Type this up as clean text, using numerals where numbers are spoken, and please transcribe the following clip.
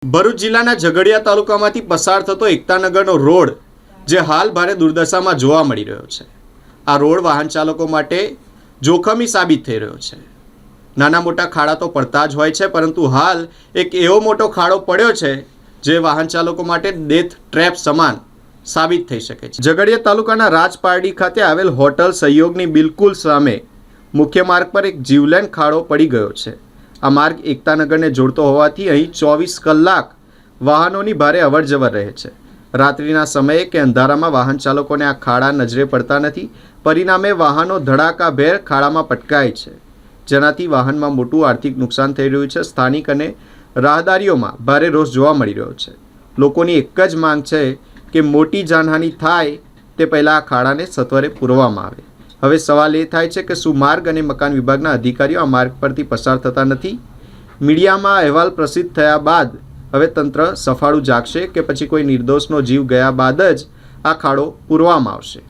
ભરૂચ જિલ્લાના ઝઘડિયા તાલુકામાંથી પસાર થતો એકતાનગરનો રોડ જે હાલ ભારે દુર્દશામાં જોવા મળી રહ્યો છે। આ રોડ વાહન ચાલકો માટે જોખમી સાબિત થઈ રહ્યો છે। નાના મોટા ખાડા તો પડતા જ હોય છે, પરંતુ હાલ એક એવો મોટો ખાડો પડ્યો છે જે વાહન ચાલકો માટે ડેથ ટ્રેપ સમાન સાબિત થઈ શકે છે। ઝઘડિયા તાલુકાના રાજપારડી ખાતે આવેલ હોટલ સહયોગની બિલકુલ સામે મુખ્ય માર્ગ પર એક જીવલેણ ખાડો પડી ગયો છે। આ માર્ગ એકતાનગરને જોડતો હોવાથી અહીં 24 કલાક વાહનોની ભારે અવરજવર રહે છે। રાત્રિના સમયે કે અંધારામાં વાહન ચાલકોને આ ખાડા નજરે પડતા નથી, પરિણામે વાહનો ધડાકાભેર ખાડામાં પટકાય છે, જેનાથી વાહનમાં મોટું આર્થિક નુકસાન થઈ રહ્યું છે। સ્થાનિક અને રાહદારીઓમાં ભારે રોષ જોવા મળી રહ્યો છે। લોકોની એક જ માંગ છે કે મોટી જાનહાનિ થાય તે પહેલાં આ ખાડાને સત્વરે પૂરવામાં આવે। હવે સવાલ એ થાય છે કે શું માર્ગ અને મકાન વિભાગના અધિકારીઓ આ માર્ગ પરથી પસાર થતા નથી? મીડિયામાં અહેવાલ પ્રસિદ્ધ થયા બાદ હવે તંત્ર સફાળું જાગશે કે પછી કોઈ નિર્દોષનો જીવ ગયા બાદ જ આ ખાડો પૂરવામાં આવશે?